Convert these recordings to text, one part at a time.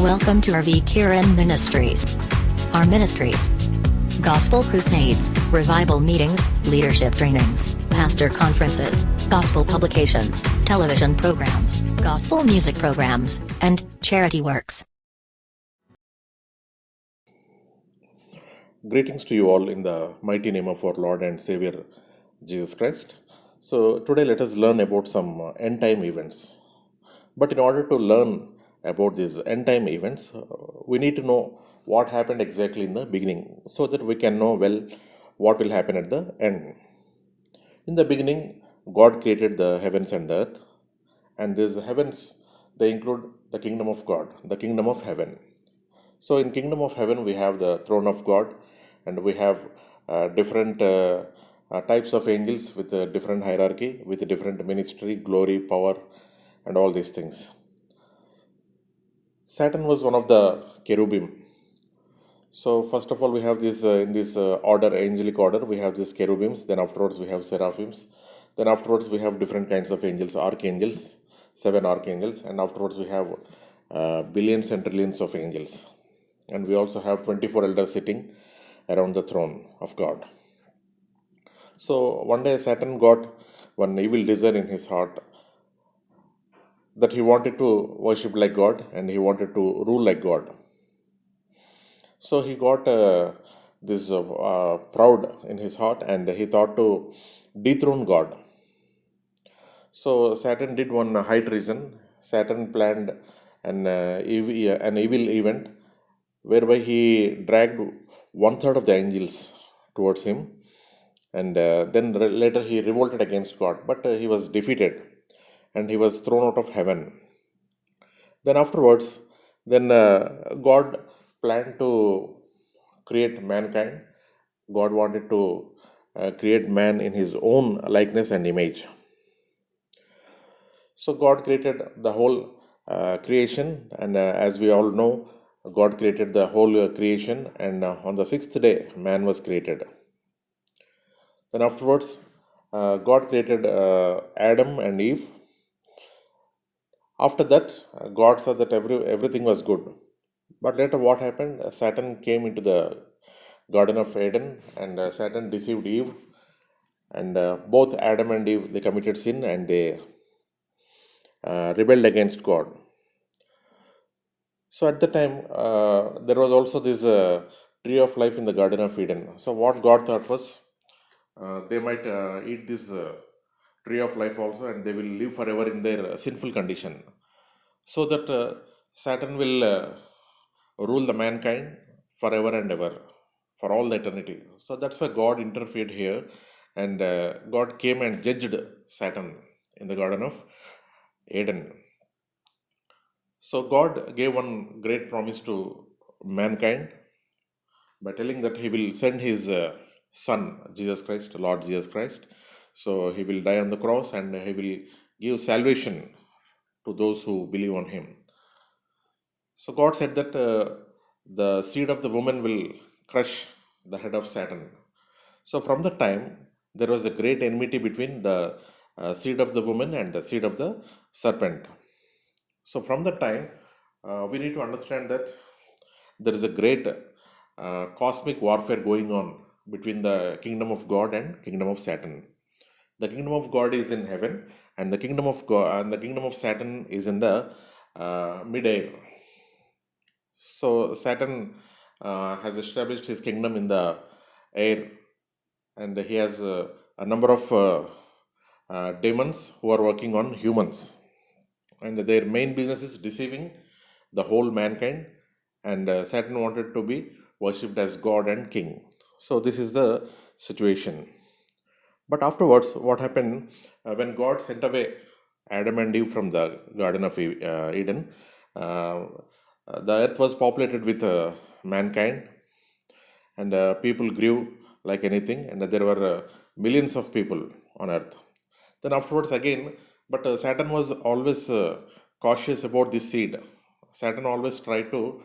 Welcome to RV Kiran Ministries. Our ministries: Gospel Crusades, Revival Meetings, Leadership Trainings, Pastor Conferences, Gospel Publications, Television Programs, Gospel Music Programs, and Charity Works. Greetings to you all in the mighty name of our Lord and Savior Jesus Christ. So, today let us learn about some end time events. But in order to learn about these end time events, we need to know what happened exactly in the beginning so that we can know well what will happen at the end. In the beginning, God created the heavens and the earth, and these heavens they include the kingdom of God, the kingdom of heaven. So, in kingdom of heaven, we have the throne of God, and we have different types of angels with a different hierarchy, with a different ministry, glory, power, and all these things. Saturn was one of the cherubim. So, first of all, we have this in this order, angelic order, we have these cherubims. Then afterwards, we have seraphims. Then afterwards, we have different kinds of angels, archangels, 7 archangels, and afterwards, we have billions and trillions of angels. And we also have 24 elders sitting around the throne of God. So one day Saturn got one evil desire in his heart that he wanted to worship like God and he wanted to rule like God. So he got this proud in his heart and he thought to dethrone God. So Saturn did one high treason. Saturn planned an evil event whereby he dragged one third of the angels towards him, and then later he revolted against God, but he was defeated and he was thrown out of heaven. Then afterwards, then God planned to create mankind. God wanted to create man in his own likeness and image. So God created the whole creation, and as we all know, God created the whole creation, and on the sixth day, man was created. Then afterwards, God created Adam and Eve. After that, God saw that everything was good. But later, what happened? Satan came into the Garden of Eden, and Satan deceived Eve, and both Adam and Eve they committed sin and they rebelled against God. So at the time, there was also this tree of life in the Garden of Eden. So what God thought was, they might eat this tree of life also, and they will live forever in their sinful condition. So that Saturn will rule the mankind forever and ever, for all the eternity. So that's why God interfered here, and God came and judged Saturn in the Garden of Eden. So God gave one great promise to mankind by telling that He will send His Son, Jesus Christ, Lord Jesus Christ. So He will die on the cross and He will give salvation to those who believe on Him. So God said that the seed of the woman will crush the head of Satan. So from the time there was a great enmity between the seed of the woman and the seed of the serpent. So from the time we need to understand that there is a great cosmic warfare going on between the kingdom of God and kingdom of Satan. The kingdom of God is in heaven, and the kingdom of God and the kingdom of Satan is in the mid-air. So Saturn has established his kingdom in the air, and he has a number of demons who are working on humans, and their main business is deceiving the whole mankind. And Saturn wanted to be worshipped as God and King. So this is the situation. But afterwards, what happened when God sent away Adam and Eve from the Garden of Eden? Uh, the earth was populated with mankind, and people grew like anything, and there were millions of people on earth. Then afterwards, again, but Saturn was always cautious about this seed. Saturn always tried to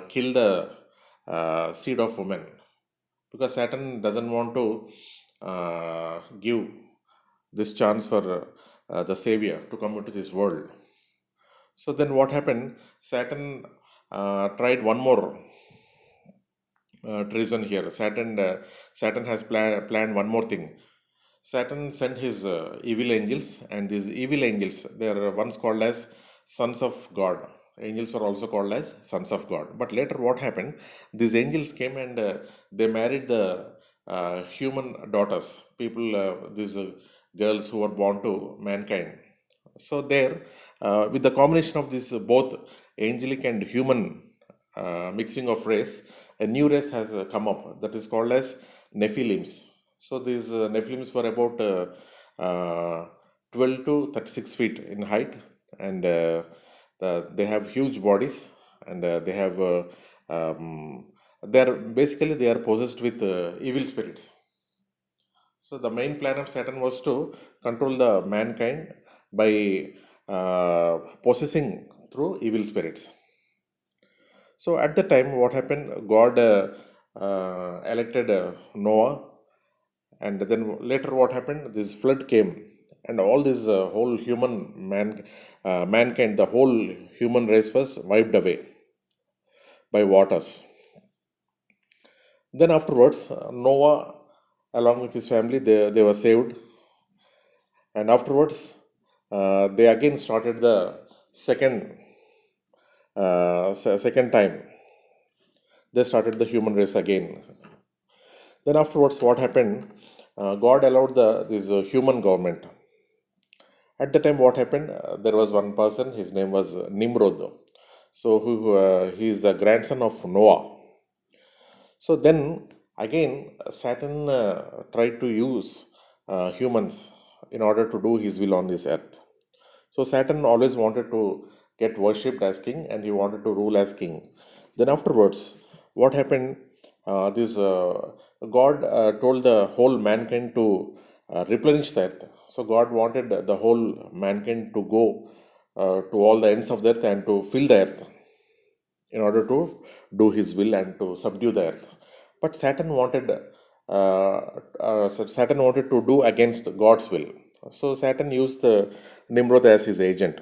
kill the seed of woman because Saturn doesn't want to give this chance for the Savior to come into this world. So then what happened? Saturn tried one more treason here. Saturn has planned one more thing. Saturn sent his evil angels, and these evil angels, they are once called as sons of God. Angels are also called as sons of God. But later, what happened? These angels came and they married the human daughters, people, these girls who were born to mankind. So there, with the combination of this both angelic and human mixing of race, a new race has come up that is called as Nephilims. So these Nephilims were about 12 to 36 feet in height, and they have huge bodies, and um, they are possessed with evil spirits. So the main plan of Saturn was to control the mankind by possessing through evil spirits. So at the time, what happened? God elected Noah, and then later what happened? This flood came, and all this whole mankind, the whole human race was wiped away by waters. Then afterwards, Noah, along with his family, they were saved, and afterwards, they again started the second second time. They started the human race again. Then afterwards, what happened? God allowed this human government. At the time, what happened? There was one person. His name was Nimrod. So he is the grandson of Noah. So then again, Saturn tried to use humans in order to do his will on this earth. So Saturn always wanted to get worshipped as king, and he wanted to rule as king. Then afterwards, what happened? This God told the whole mankind to replenish the earth. So God wanted the whole mankind to go to all the ends of the earth and to fill the earth in order to do his will and to subdue the earth. But Saturn wanted to do against God's will. So Saturn used Nimrod as his agent.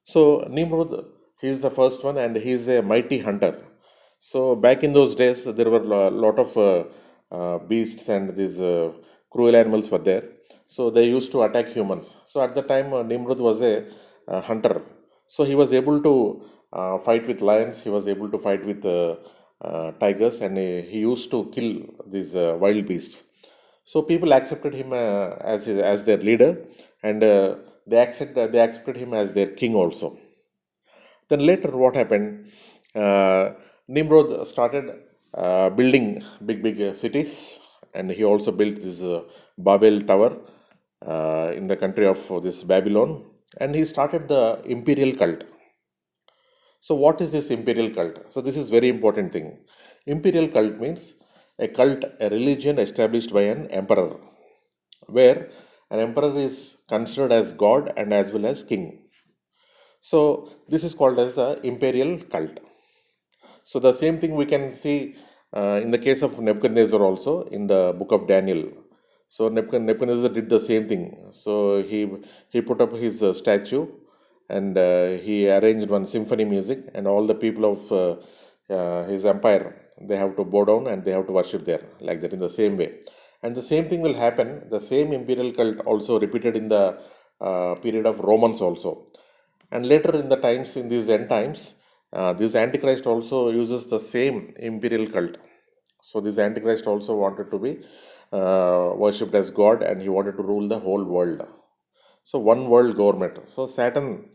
So Nimrod, he is the first one, and he is a mighty hunter. So back in those days, there were a lot of beasts, and these cruel animals were there. So they used to attack humans. So at the time, Nimrod was a hunter. So he was able to fight with lions. He was able to fight with tigers, and he used to kill these wild beasts. So people accepted him as their leader, and they accepted him as their king also. Then later, what happened? Nimrod started building big cities, and he also built this Babel Tower in the country of this Babylon, and he started the imperial cult. So, what is this imperial cult? So, this is very important thing. Imperial cult means a cult, a religion established by an emperor, where an emperor is considered as god and as well as king. So, this is called as the imperial cult. So the same thing we can see in the case of Nebuchadnezzar also in the book of Daniel. So Nebuchadnezzar did the same thing. So he put up his statue, and he arranged one symphony music, and all the people of his empire, they have to bow down and they have to worship there, like that, in the same way. And the same thing will happen. The same imperial cult also repeated in the period of Romans also. And later in the times, in these end times, this Antichrist also uses the same imperial cult. So this Antichrist also wanted to be worshipped as God, and he wanted to rule the whole world. So one world government. So Saturn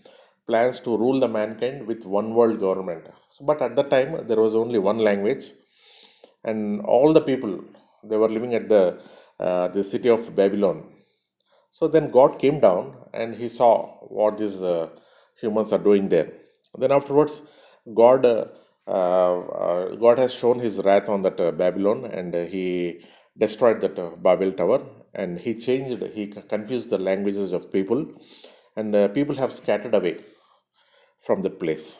plans to rule the mankind with one world government. So, but at that time there was only one language, and all the people, they were living at the city of Babylon. So then God came down and he saw what these humans are doing there. Then afterwards, God God has shown his wrath on that Babylon, and he destroyed that Babel tower, and he confused the languages of people, and people have scattered away from that place.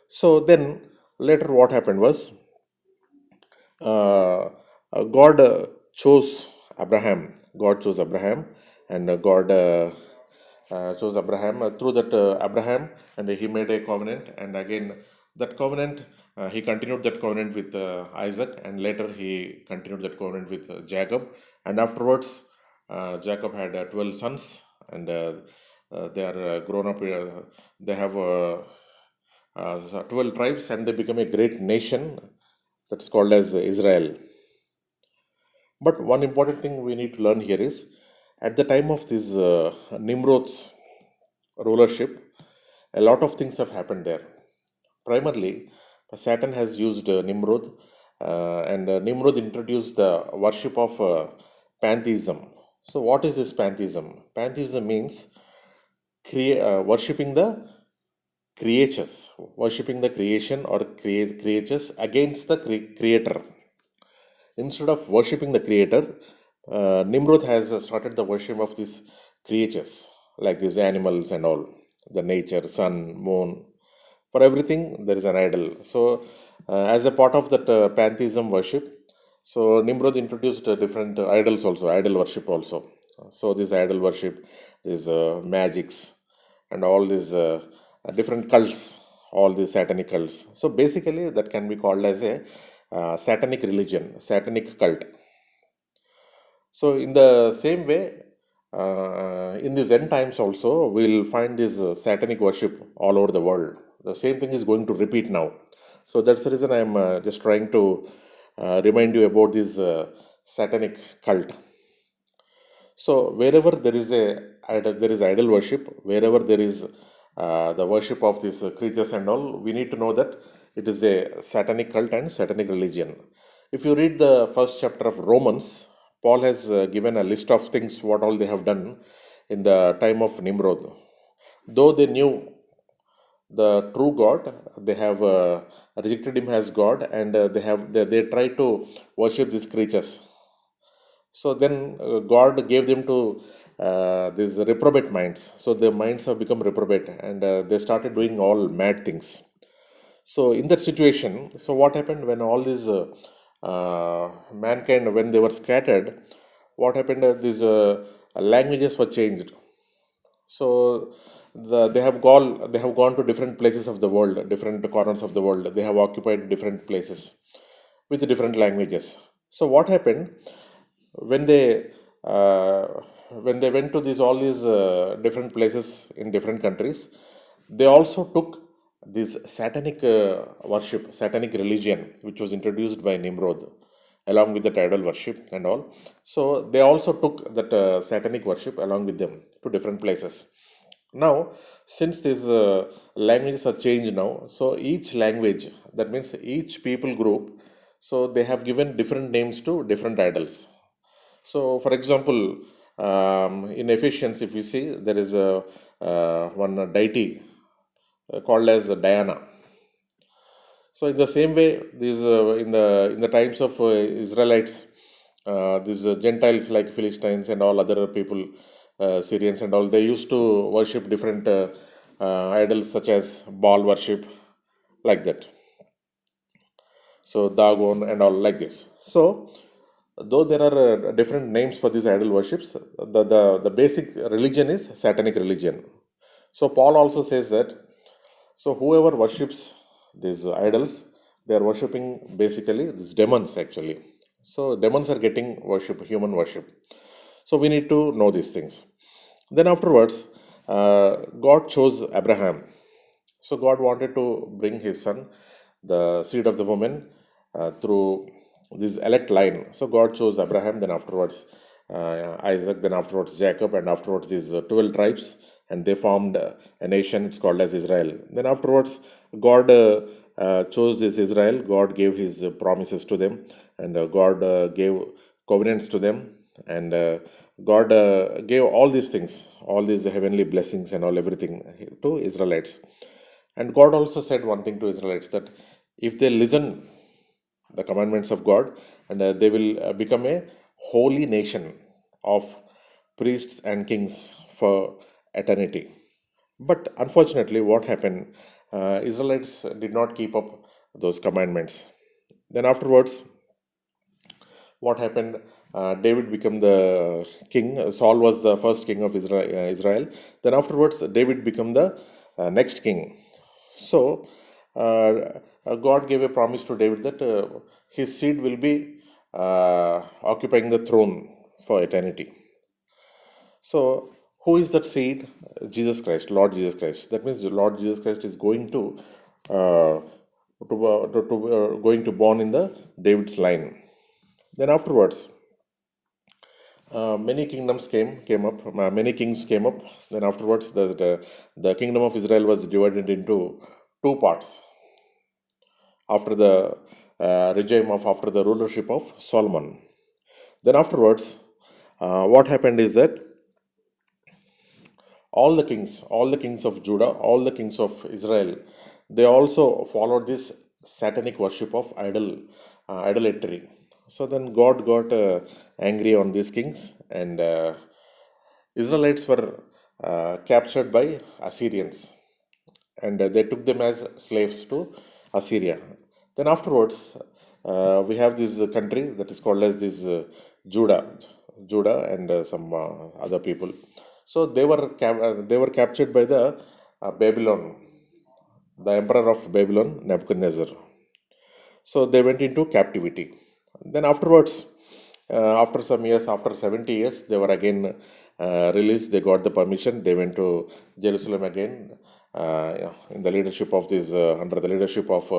So then later what happened was God chose Abraham. God chose Abraham, and God chose Abraham. Through that Abraham, and he made a covenant, and again that covenant, he continued that covenant with Isaac, and later he continued that covenant with Jacob, and afterwards Jacob had 12 sons, and they are grown up. They have 12 tribes, and they become a great nation that's called as Israel. But one important thing we need to learn here is at the time of this Nimrod's rulership, a lot of things have happened there. Primarily, Saturn has used Nimrod, and Nimrod introduced the worship of pantheism. So, what is this pantheism? Pantheism means worshipping the creatures, worshipping the creation or creatures against the creator. Instead of worshipping the creator, Nimrod has started the worship of these creatures, like these animals and all, the nature, sun, moon. For everything, there is an idol. So, as a part of that pantheism worship, so Nimrod introduced different idols also, idol worship also. So, this idol worship, these magics, and all these different cults, all these satanic cults. So, basically, that can be called as a satanic religion, satanic cult. So, in the same way, in these end times also, we'll find this satanic worship all over the world. The same thing is going to repeat now. So, that's the reason I'm just trying to remind you about this satanic cult. So, wherever there is there is idol worship, wherever there is the worship of these creatures and all, we need to know that it is a satanic cult and satanic religion. If you read the first chapter of Romans, Paul has given a list of things what all they have done in the time of Nimrod. Though they knew the true God, they have rejected him as God, and they try to worship these creatures. So then God gave them to these reprobate minds. So their minds have become reprobate, and they started doing all mad things. So in that situation, so what happened when all these mankind, when they were scattered, what happened? These languages were changed. So they have gone to different places of the world, different corners of the world. They have occupied different places with different languages. So what happened when they uh, when they went to these all these different places in different countries? They also took this satanic worship, satanic religion, which was introduced by Nimrod, along with the idol worship and all. So they also took that satanic worship along with them to different places. Now, since these languages are changed now, so each language, that means each people group, so they have given different names to different idols. So, for example, in Ephesians, if you see, there is a one deity called as Diana. So, in the same way, these in the times of Israelites, these Gentiles like Philistines and all other people, Syrians and all, they used to worship different idols such as Baal worship, like that. So Dagon and all like this. So though there are different names for these idol worships, the basic religion is satanic religion. So Paul also says that so whoever worships these idols, they are worshipping basically these demons actually. So demons are getting worship, human worship. So we need to know these things. Then afterwards, God chose Abraham. So God wanted to bring his son, the seed of the woman, through this elect line. So God chose Abraham, then afterwards Isaac, then afterwards Jacob, and afterwards these 12 tribes, and they formed a nation. It's called as Israel. Then afterwards, God chose this Israel. God gave his promises to them, and God gave covenants to them, and God gave all these things, all these heavenly blessings and all everything to Israelites. And God also said one thing to Israelites that if they listen the commandments of God, and they will become a holy nation of priests and kings for eternity. But unfortunately, what happened? Israelites did not keep up those commandments. Then afterwards, what happened? David became the king. Saul was the first king of Israel. Then afterwards, David became the next king. So, God gave a promise to David that his seed will be occupying the throne for eternity. So, who is that seed? Jesus Christ, Lord Jesus Christ. That means the Lord Jesus Christ is going uh, going to born in the David's line. Then afterwards, many kingdoms came up. Many kings came up. Then afterwards, the kingdom of Israel was divided into two parts after the regime of after the rulership of Solomon. Then afterwards, what happened is that all the kings of Judah, all the kings of Israel, they also followed this satanic worship of idolatry. So then God got angry on these kings, and Israelites were captured by Assyrians, and they took them as slaves to Assyria. Then afterwards, we have this country that is called as this Judah, and some other people. So they were captured by the Babylon, the emperor of Babylon, Nebuchadnezzar. So they went into captivity. Then afterwards, after some years, after 70 years, they were again released. They got the permission. They went to Jerusalem again, in the leadership of this, under the leadership of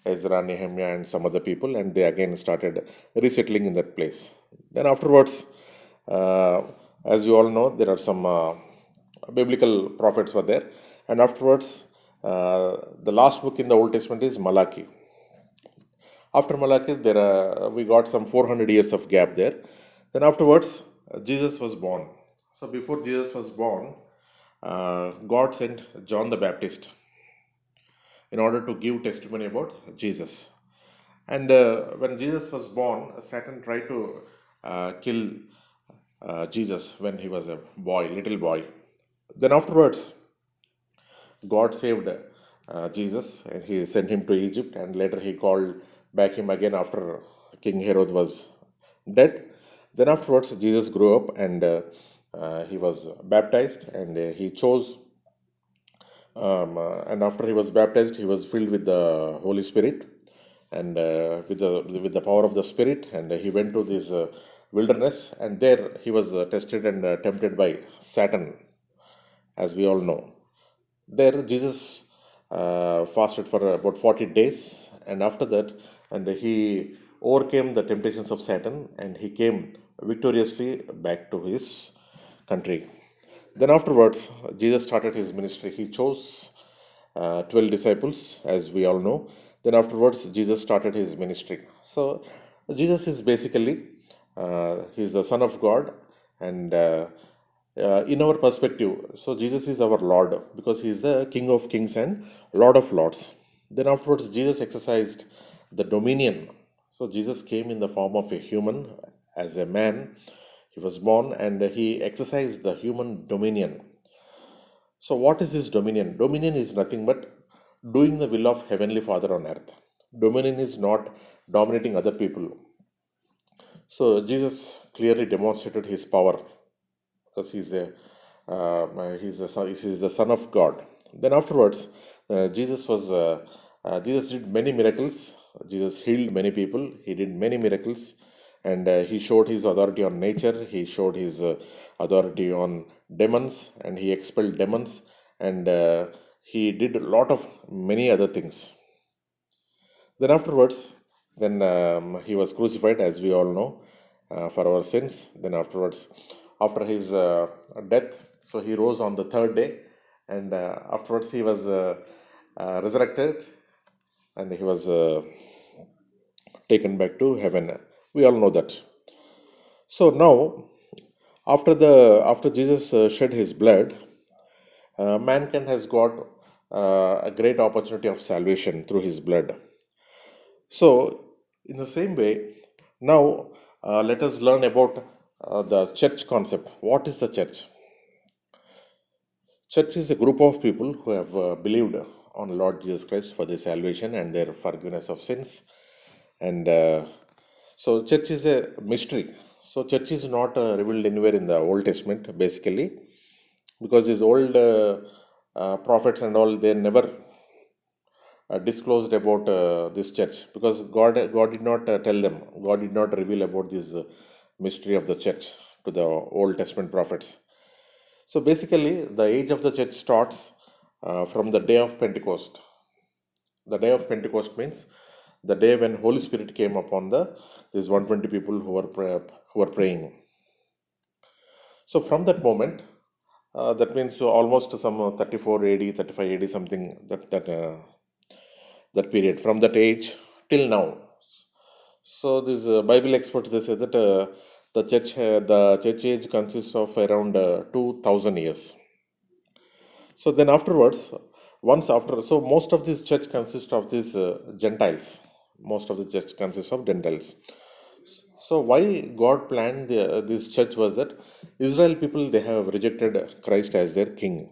Ezra, Nehemiah, and some other people, and they again started resettling in that place. Then afterwards, uh, as you all know, there are some biblical prophets were there, and afterwards, the last book in the Old Testament is Malachi. After Malachi, we got some 400 years of gap there. Then afterwards, Jesus was born. So before Jesus was born, God sent John the Baptist in order to give testimony about Jesus. And when Jesus was born, Satan tried to kill Jesus when he was a boy, little boy. Then afterwards, God saved Jesus, and he sent him to Egypt, and later he called back him again after King Herod was dead. Then afterwards, Jesus grew up, and he was baptized, and he chose. And after he was baptized, he was filled with the Holy Spirit, and with the power of the Spirit, and he went to this wilderness, and there he was tested and tempted by Satan, as we all know. There, Jesus fasted for about 40 days, and after that, and he overcame the temptations of Satan, and he came victoriously back to his country. Then, afterwards, Jesus started his ministry. He chose 12 disciples, as we all know. Then, afterwards, Jesus started his ministry. So, Jesus is basically he's the Son of God, and in our perspective, so Jesus is our Lord because he is the King of Kings and Lord of Lords. Then afterwards, Jesus exercised the dominion. So Jesus came in the form of a human as a man. He was born, and he exercised the human dominion. So what is this dominion? Dominion is nothing but doing the will of Heavenly Father on earth. Dominion is not dominating other people. So Jesus clearly demonstrated his power because he's the son of God. Then afterwards, Jesus did many miracles. Jesus healed many people. He did many miracles, and he showed his authority on nature. He showed his authority on demons, and he expelled demons, and he did a lot of many other things. Then afterwards, then he was crucified, as we all know, for our sins. Then afterwards, after his death, so he rose on the third day, and afterwards he was resurrected, and he was taken back to heaven. We all know that. So now, after Jesus shed his blood, mankind has got a great opportunity of salvation through his blood. So, in the same way, now let us learn about the church concept. What is the church? Church is a group of people who have believed on Lord Jesus Christ for their salvation and their forgiveness of sins. And So church is a mystery. So church is not revealed anywhere in the Old Testament basically, because these old prophets and all, they never disclosed about this church, because God did not tell them. God did not reveal about this mystery of the church to the Old Testament prophets. So basically, the age of the church starts from the day of Pentecost. The day of Pentecost means the day when Holy Spirit came upon the these 120 people who were praying. So from that moment, that means almost some 34 AD, 35 AD, something that period, from that age till now. So these Bible experts, they say that the church age consists of around 2,000 years. So then afterwards, once after, so most of this church consists of these Gentiles. Most of the church consists of Gentiles. So why God planned this church was that Israel people, they have rejected Christ as their king.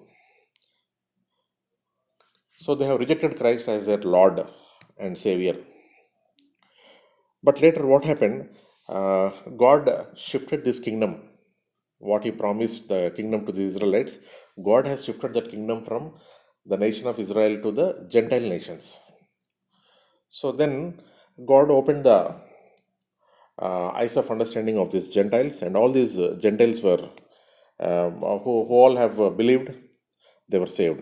So they have rejected Christ as their Lord and Savior. But later, what happened? God shifted this kingdom. What He promised the kingdom to the Israelites, God has shifted that kingdom from the nation of Israel to the Gentile nations. So then, God opened the eyes of understanding of these Gentiles, and all these Gentiles were who all have believed, they were saved.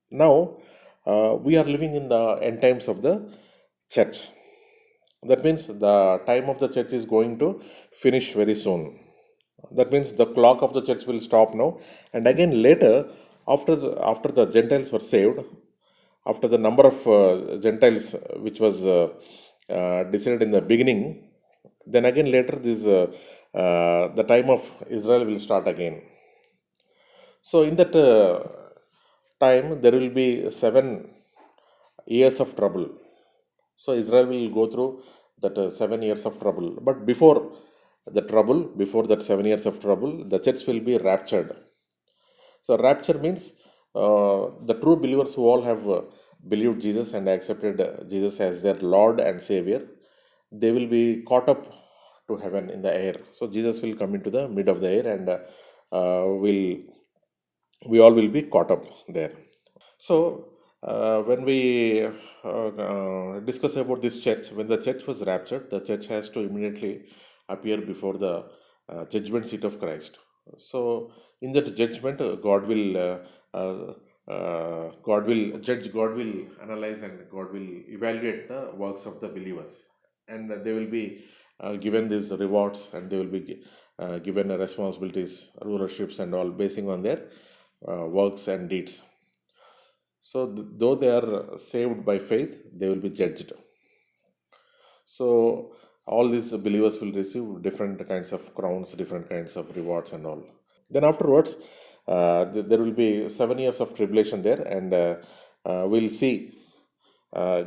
Now, we are living in the end times of the church. That means the time of the church is going to finish very soon. That means the clock of the church will stop now. And again later, after the Gentiles were saved, after the number of Gentiles which was decided in the beginning, then again later this the time of Israel will start again. So in that time there will be 7 years of trouble. So Israel will go through that 7 years of trouble. But before that 7 years of trouble, the church will be raptured. So rapture means the true believers who all have believed Jesus and accepted Jesus as their Lord and Savior, they will be caught up to heaven in the air. So Jesus will come into the mid of the air, and will we all will be caught up there. So, when we discuss about this church, when the church was raptured, the church has to immediately appear before the judgment seat of Christ. So, in that judgment, God will judge, God will analyze, and God will evaluate the works of the believers, and they will be given these rewards, and they will be given responsibilities, rulerships, and all, basing on their works and deeds. So, though they are saved by faith, they will be judged. So, all these believers will receive different kinds of crowns, different kinds of rewards, and all. Then, afterwards, there will be 7 years of tribulation there, and we'll see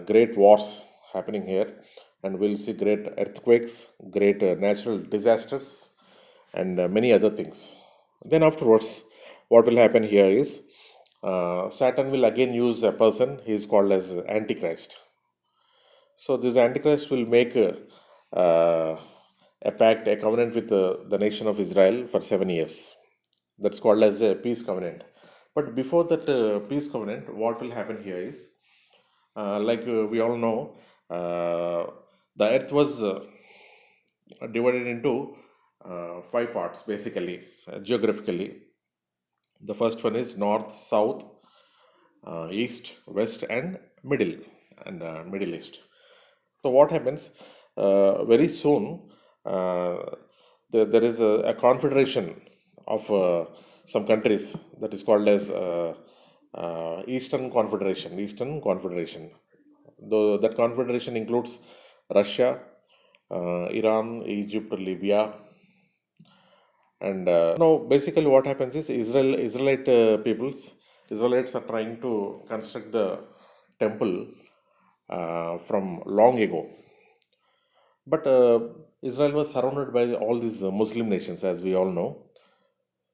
great wars happening here, and we'll see great earthquakes, great natural disasters, and many other things. Then, afterwards, what will happen here is Saturn will again use a person. He is called as Antichrist. So this Antichrist will make a pact, a covenant with the nation of Israel for 7 years. That's called as a peace covenant. But before that peace covenant, what will happen here is, we all know, uh, the earth was divided into 5 parts basically, geographically. The first one is north, south, east, west, and middle, and Middle East. So what happens very soon? Uh, there is a confederation of some countries that is called as Eastern Confederation. Eastern Confederation. Though that confederation includes Russia, Iran, Egypt, Libya, and now basically what happens is Israelite Israelites are trying to construct the temple from long ago. But Israel was surrounded by all these Muslim nations, as we all know.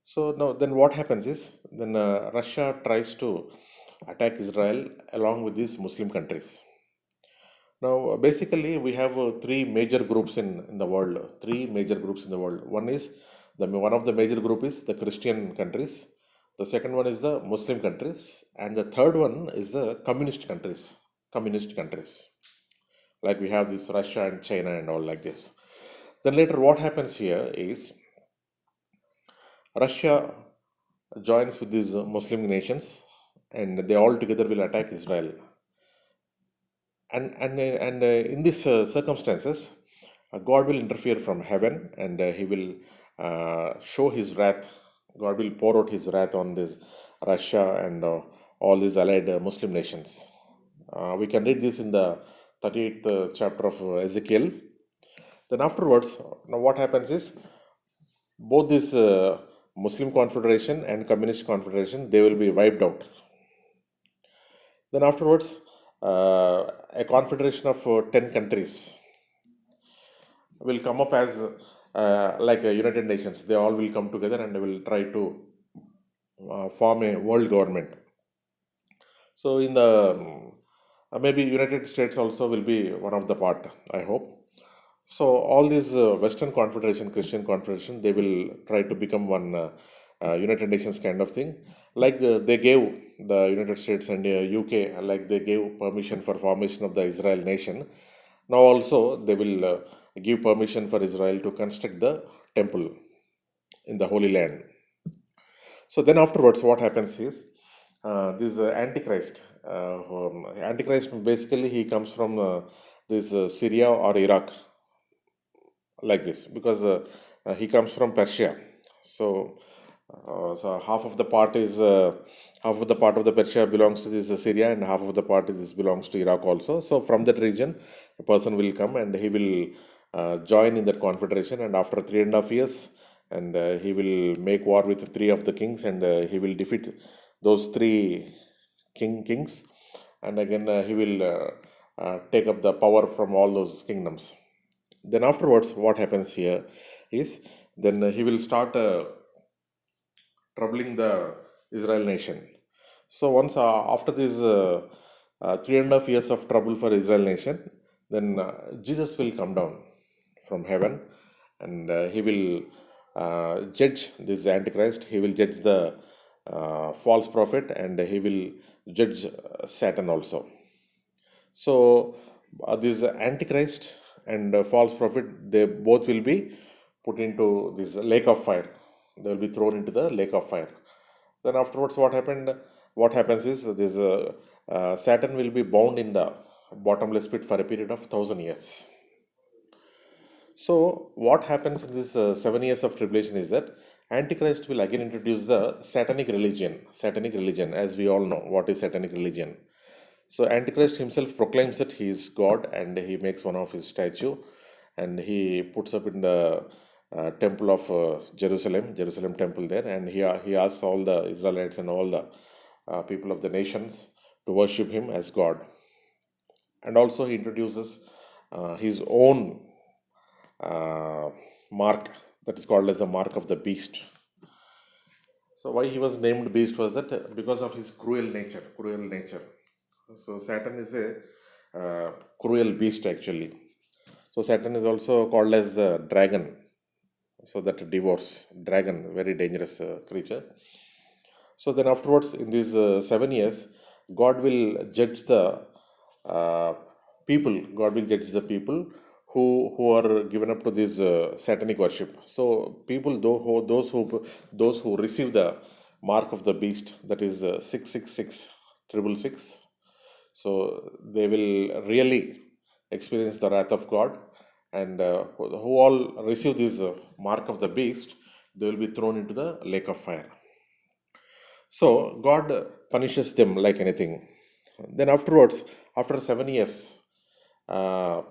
So now, then what happens is, then Russia tries to attack Israel along with these Muslim countries. Now, basically, we have three major groups in the world. Three major groups in the world. One of the major group is the Christian countries. The second one is the Muslim countries, and the third one is the communist countries. Communist countries, like we have this Russia and China and all like this. Then later, what happens here is Russia joins with these Muslim nations, and they all together will attack Israel. And in these circumstances, God will interfere from heaven, and He will show His wrath. God will pour out His wrath on this Russia and all these allied Muslim nations. We can read this in the 38th chapter of Ezekiel. Then afterwards, now what happens is both this Muslim Confederation and Communist Confederation, they will be wiped out. Then afterwards, a confederation of 10 countries will come up as like a United Nations. They all will come together and they will try to form a world government. So in the maybe United States also will be one of the part, I hope. So all these Western Confederation, Christian Confederation, they will try to become one United Nations kind of thing. Like they gave the United States and UK, like they gave permission for formation of the Israel nation. Now also they will give permission for Israel to construct the temple in the Holy Land. So then afterwards, what happens is this Antichrist. Antichrist basically he comes from this Syria or Iraq, like this, because he comes from Persia. So, so half of the part of the Persia belongs to this Syria, and half of the part is belongs to Iraq also. So from that region, a person will come and he will join in that confederation, and after 3.5 years, and he will make war with three of the kings, and he will defeat those three kings, and again he will take up the power from all those kingdoms. Then afterwards, what happens here is then he will start troubling the Israel nation. So once after this 3.5 years of trouble for Israel nation, then Jesus will come down from heaven, and he will judge this Antichrist. He will judge the false prophet, and he will judge Satan also. So this Antichrist and false prophet, they both will be put into this lake of fire. They will be thrown into the lake of fire. Then afterwards, what happened? What happens is this Satan will be bound in the bottomless pit for a period of 1,000 years. So what happens in this 7 years of tribulation is that Antichrist will again introduce the satanic religion. Satanic religion, as we all know, what is satanic religion? So Antichrist himself proclaims that he is God, and he makes one of his statue, and he puts up in the temple of Jerusalem temple there, and he asks all the Israelites and all the people of the nations to worship him as God, and also he introduces his own uh, mark that is called as the mark of the beast. So why he was named beast was that because of his cruel nature. Cruel nature. So Saturn is a cruel beast actually. So Saturn is also called as the dragon. So that divorce dragon, very dangerous creature. So then afterwards, in these 7 years, God will judge the uh, people. God will judge the people who are given up to this satanic worship. So people, those who receive the mark of the beast, that is 666 triple six. So they will really experience the wrath of God, and who all receive this mark of the beast, they will be thrown into the lake of fire. So God punishes them like anything. Then afterwards, after 7 years, uh,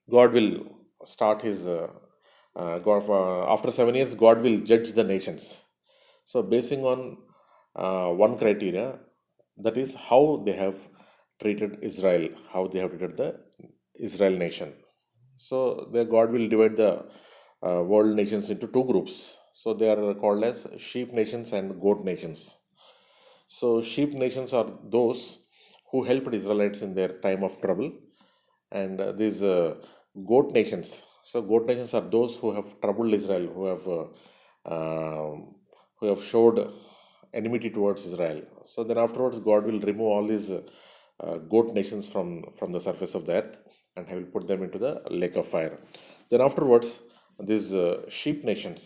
God will start his after 7 years, God will judge the nations. So basing on one criteria, that is how they have treated Israel, how they have treated the Israel nation. So there God will divide the world nations into two groups. So they are called as sheep nations and goat nations. So sheep nations are those who helped Israelites in their time of trouble, and these goat nations. So goat nations are those who have troubled Israel, who have showed enmity towards Israel. So then afterwards, God will remove all these goat nations from the surface of the earth, and He will put them into the lake of fire. Then afterwards, these sheep nations,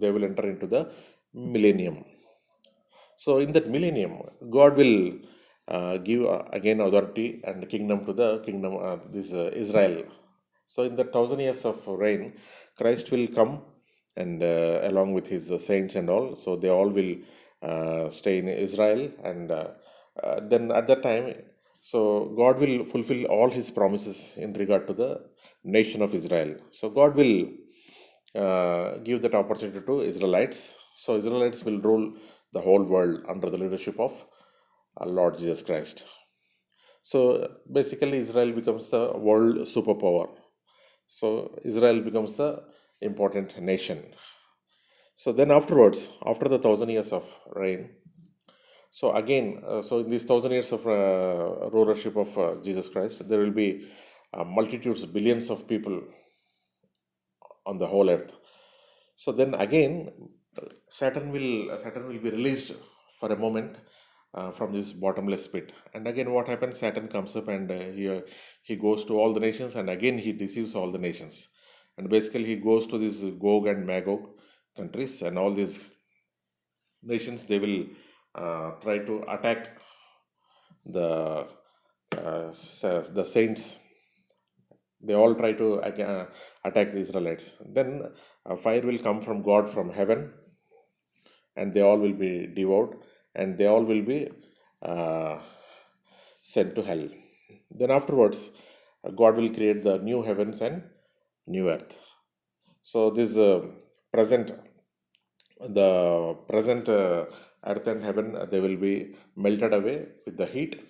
they will enter into the millennium. So in that millennium, God will give again authority and kingdom to the kingdom this Israel. So in the 1,000 years of reign, Christ will come and along with his saints and all. So they all will stay in Israel, and then at that time, so God will fulfill all his promises in regard to the nation of Israel. So God will give that opportunity to Israelites. So Israelites will rule the whole world under the leadership of Lord Jesus Christ. So basically, Israel becomes the world superpower. So Israel becomes the important nation. So then afterwards, after the 1,000 years of reign, so again, so in these 1,000 years of rulership of Jesus Christ, there will be multitudes, billions of people on the whole earth. So then again, Saturn will be released for a moment from this bottomless pit. And again, what happens? Saturn comes up and he goes to all the nations, and again he deceives all the nations. And basically, he goes to these Gog and Magog countries, and all these nations, they will try to attack the the saints. They all try to attack the Israelites. Then fire will come from God from heaven, and they all will be devoured, and they all will be uh, sent to hell. Then afterwards, God will create the new heavens and new earth. So this present, the present earth and heaven, they will be melted away with the heat,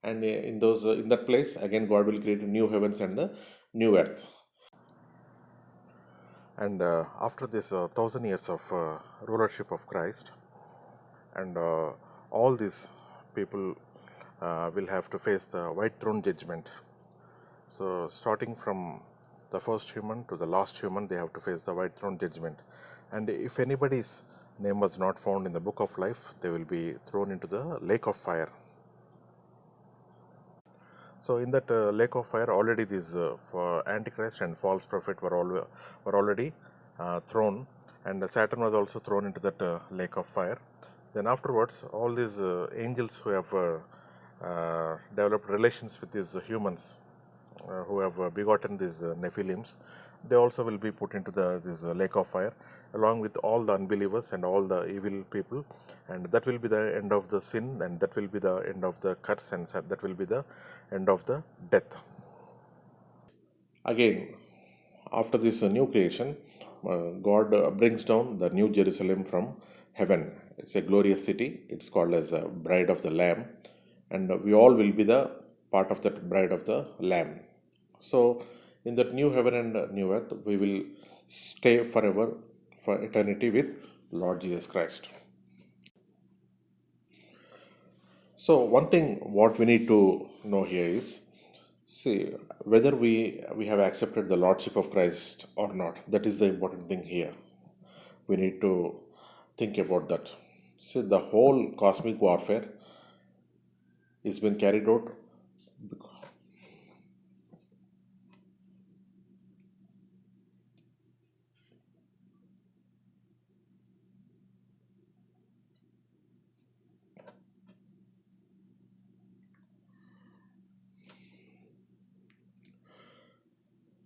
and in that place again, God will create new heavens and the new earth. And after this 1,000 years of rulership of Christ, and all these people will have to face the white throne judgment. So, starting from the first human to the last human, they have to face the white throne judgment. And if anybody's name was not found in the book of life, they will be thrown into the lake of fire. So, in that lake of fire, already these for Antichrist and false prophet were already thrown, and Saturn was also thrown into that lake of fire. Then afterwards, all these angels who have developed relations with these humans, who have begotten these Nephilims, they also will be put into this lake of fire, along with all the unbelievers and all the evil people, and that will be the end of the sin, and that will be the end of the curse, and that will be the end of the death. Again, after this new creation, God brings down the new Jerusalem from heaven. It's a glorious city. It's called as a bride of the Lamb, and we all will be the part of that bride of the Lamb. So, in that new heaven and new earth, we will stay forever, for eternity with Lord Jesus Christ. So, one thing what we need to know here is, see, whether we have accepted the Lordship of Christ or not. That is the important thing here. We need to think about that. See, the whole cosmic warfare is been carried out.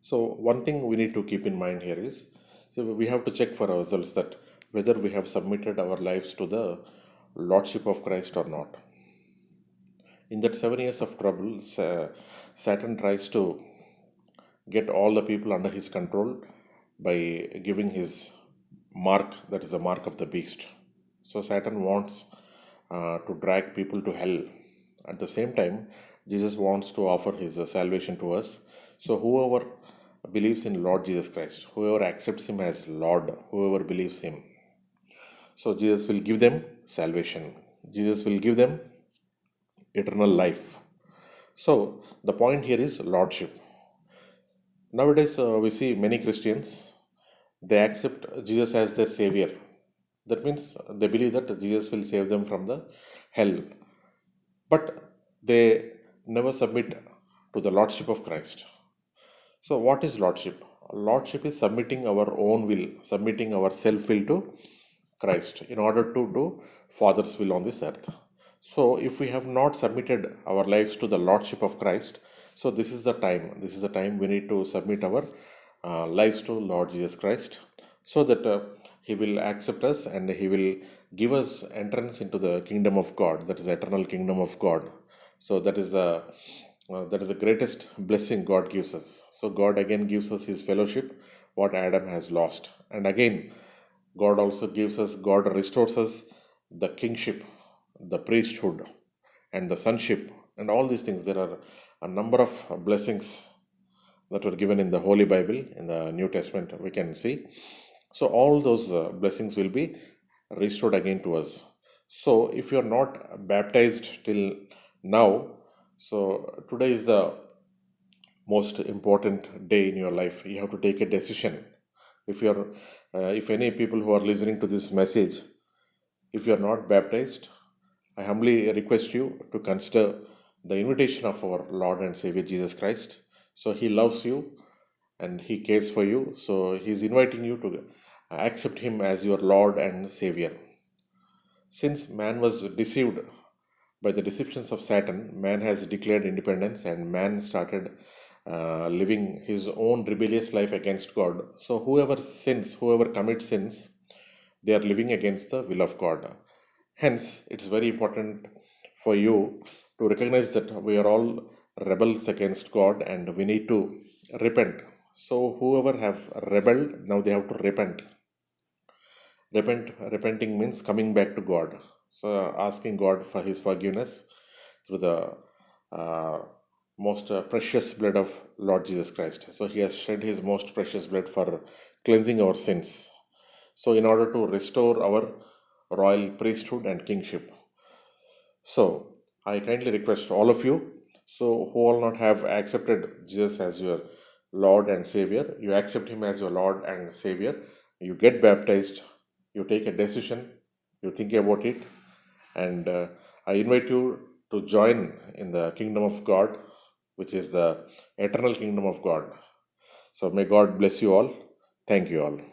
So one thing we need to keep in mind here is, so we have to check for ourselves that whether we have submitted our lives to the Lordship of Christ or not. In that 7 years of trouble, Satan tries to get all the people under his control by giving his mark, that is the mark of the beast. So Satan wants to drag people to hell. At the same time, Jesus wants to offer his salvation to us. So whoever believes in Lord Jesus Christ, whoever accepts him as Lord, whoever believes him, so Jesus will give them salvation. Jesus will give them eternal life. So the point here is lordship. Nowadays, we see many Christians, they accept Jesus as their savior. That means they believe that Jesus will save them from the hell, but they never submit to the lordship of Christ. So, what is lordship? Lordship is submitting our own will, submitting our self will to Christ in order to do Father's will on this earth. So, if we have not submitted our lives to the Lordship of Christ, so this is the time. This is the time we need to submit our lives to Lord Jesus Christ, so that He will accept us and He will give us entrance into the kingdom of God, that is eternal kingdom of God. So that is the greatest blessing God gives us. So God again gives us His fellowship, what Adam has lost, and again God restores us the kingship, the priesthood, and the sonship, and all these things. There are a number of blessings that were given in the Holy Bible, in the New Testament, we can see. So, all those blessings will be restored again to us. So, if you are not baptized till now, so today is the most important day in your life. You have to take a decision. If any people who are listening to this message, if you are not baptized, I humbly request you to consider the invitation of our Lord and Savior Jesus Christ. So He loves you and He cares for you. So He is inviting you to accept Him as your Lord and Savior. Since man was deceived by the deceptions of Satan, man has declared independence and man started living his own rebellious life against God. So whoever commits sins, they are living against the will of God. Hence, it's very important for you to recognize that we are all rebels against God and we need to repent. So, whoever have rebelled, now they have to repent. Repenting means coming back to God. So, asking God for His forgiveness through the uh, most precious blood of Lord Jesus Christ. So, He has shed His most precious blood for cleansing our sins. So, in order to restore our royal priesthood and kingship. So, I kindly request all of you, so who all not have accepted Jesus as your Lord and Savior, you accept Him as your Lord and Savior, you get baptized, you take a decision, you think about it, and I invite you to join in the kingdom of God, which is the eternal kingdom of God. So, may God bless you all. Thank you all.